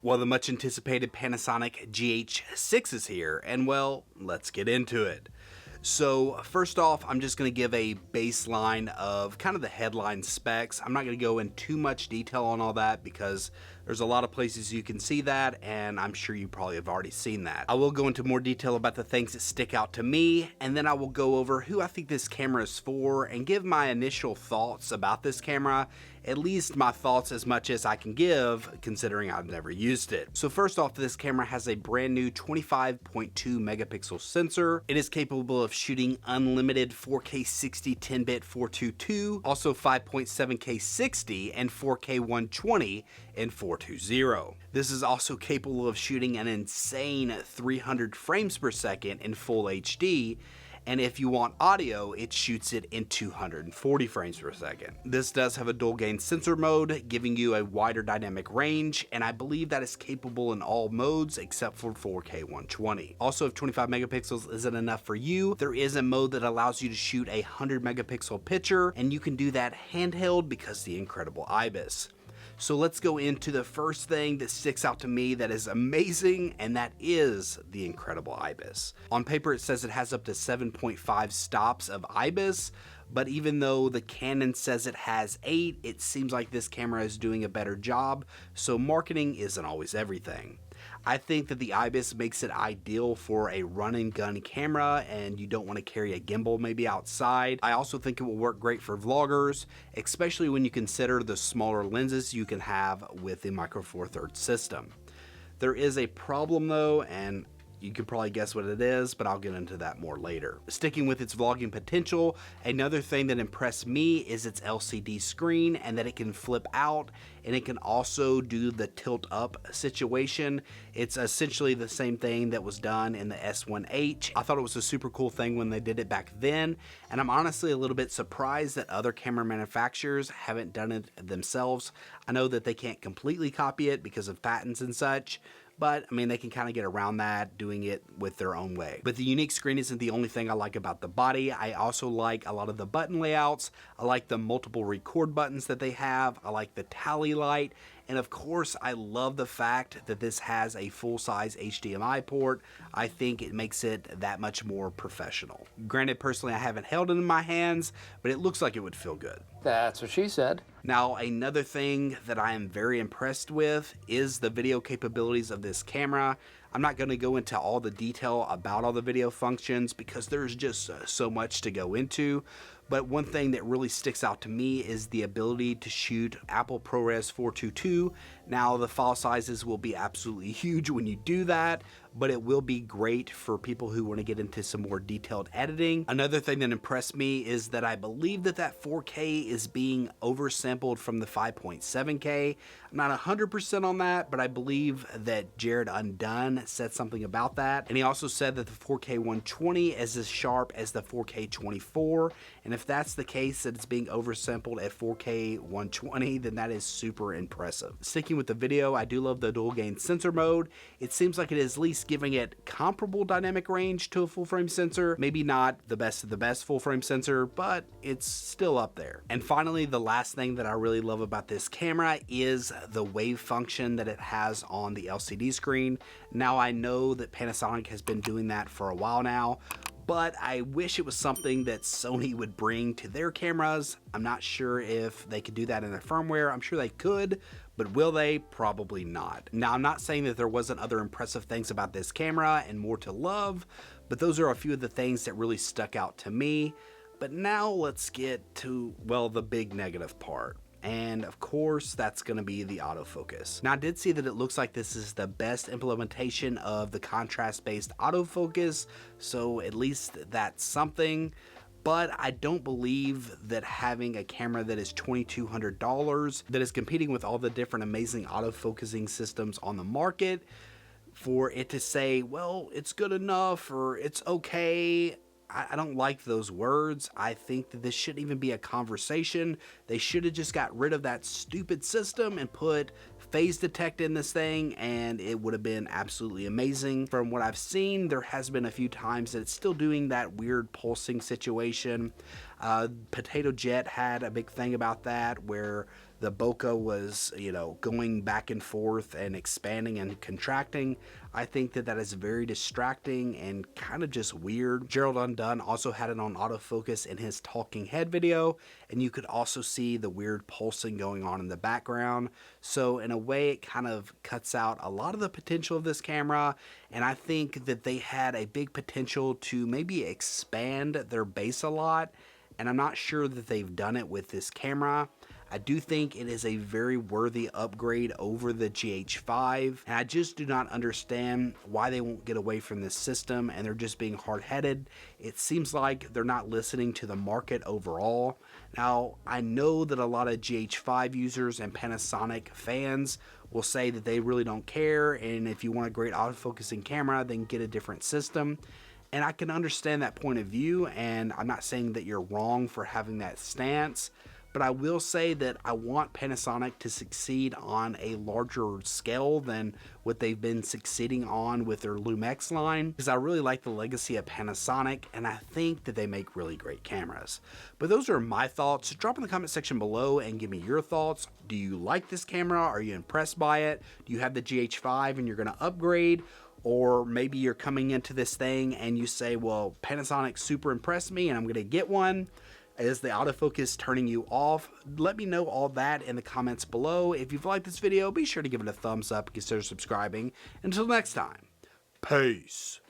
Well, the much anticipated Panasonic GH6 is here, and well, let's get into it. So first off, I'm just going to give a baseline of kind of the headline specs. I'm not going to go in too much detail on all that because there's a lot of places you can see that, and I'm sure you probably have already seen that. I will go into more detail about the things that stick out to me, and then I will go over who I think this camera is for and give my initial thoughts about this camera, at least my thoughts as much as I can give considering I've never used it. So first off, this camera has a brand new 25.2 megapixel sensor. It is capable of shooting unlimited 4K 60 10-bit 422, also 5.7K 60 and 4K 120 in 420. This is also capable of shooting an insane 300 frames per second in full HD, and if you want audio, it shoots it in 240 frames per second. This does have a dual gain sensor mode, giving you a wider dynamic range, and I believe that is capable in all modes except for 4K 120. Also, if 25 megapixels isn't enough for you, there is a mode that allows you to shoot a 100 megapixel picture, and you can do that handheld because the incredible IBIS. So let's go into the first thing that sticks out to me that is amazing, and that is the incredible IBIS. On paper it says it has up to 7.5 stops of IBIS, but even though the Canon says it has 8, it seems like this camera is doing a better job, so marketing isn't always everything. I think that the IBIS makes it ideal for a run and gun camera and you don't want to carry a gimbal maybe outside. I also think it will work great for vloggers, especially when you consider the smaller lenses you can have with the Micro Four Thirds system. There is a problem though, and you can probably guess what it is, but I'll get into that more later. Sticking with its vlogging potential, another thing that impressed me is its LCD screen and that it can flip out, and it can also do the tilt up situation. It's essentially the same thing that was done in the S1H. I thought it was a super cool thing when they did it back then, and I'm honestly a little bit surprised that other camera manufacturers haven't done it themselves. I know that they can't completely copy it because of patents and such, but I mean, they can kind of get around that doing it with their own way. But the unique screen isn't the only thing I like about the body. I also like a lot of the button layouts. I like the multiple record buttons that they have. I like the tally light. And of course, I love the fact that this has a full-size HDMI port. I think it makes it that much more professional. Granted, personally, I haven't held it in my hands, but it looks like it would feel good. That's what she said. Now, another thing that I am very impressed with is the video capabilities of this camera. I'm not going to go into all the detail about all the video functions because there's just so much to go into. But one thing that really sticks out to me is the ability to shoot Apple ProRes 422. Now, the file sizes will be absolutely huge when you do that, but it will be great for people who want to get into some more detailed editing. Another thing that impressed me is that I believe that 4K is being oversampled from the 5.7K. I'm not 100% on that, but I believe that Jared Undone said something about that. And he also said that the 4K 120 is as sharp as the 4K 24. And if that's the case, that it's being oversampled at 4K 120, then that is super impressive. Sticking with the video, I do love the dual gain sensor mode. It seems like it is at least giving it comparable dynamic range to a full frame sensor. Maybe not the best of the best full frame sensor, but it's still up there. And finally, the last thing that I really love about this camera is the wave function that it has on the LCD screen. Now, I know that Panasonic has been doing that for a while now, but I wish it was something that Sony would bring to their cameras. I'm not sure if they could do that in their firmware. I'm sure they could, but will they? Probably not. Now, I'm not saying that there wasn't other impressive things about this camera and more to love, but those are a few of the things that really stuck out to me. But now let's get to, well, the big negative part. And of course, that's going to be the autofocus. Now, I did see that it looks like this is the best implementation of the contrast-based autofocus, so at least that's something. But I don't believe that having a camera that is $2,200 that is competing with all the different amazing autofocusing systems on the market, for it to say, well, it's good enough or it's okay, I don't like those words. I think that this shouldn't even be a conversation. They should have just got rid of that stupid system and put phase detect in this thing, and it would have been absolutely amazing. From what I've seen, there has been a few times that it's still doing that weird pulsing situation. Potato Jet had a big thing about that, where the bokeh was, going back and forth and expanding and contracting. I think that is very distracting and kind of just weird. Gerald Undone also had it on autofocus in his talking head video, and you could also see the weird pulsing going on in the background. So in a way, it kind of cuts out a lot of the potential of this camera, and I think that they had a big potential to maybe expand their base a lot, and I'm not sure that they've done it with this camera. I do think it is a very worthy upgrade over the GH5, and I just do not understand why they won't get away from this system, and they're just being hard-headed. It seems like they're not listening to the market overall. Now, I know that a lot of GH5 users and Panasonic fans will say that they really don't care, and if you want a great autofocusing camera, then get a different system. And I can understand that point of view, and I'm not saying that you're wrong for having that stance, but I will say that I want Panasonic to succeed on a larger scale than what they've been succeeding on with their Lumix line, because I really like the legacy of Panasonic, and I think that they make really great cameras. But those are my thoughts. Drop in the comment section below and give me your thoughts. Do you like this camera? Are you impressed by it? Do you have the GH5 and you're going to upgrade? Or maybe you're coming into this thing and you say, well, Panasonic super impressed me and I'm going to get one. Is the autofocus turning you off? Let me know all that in the comments below. If you've liked this video, be sure to give it a thumbs up and consider subscribing. Until next time, peace.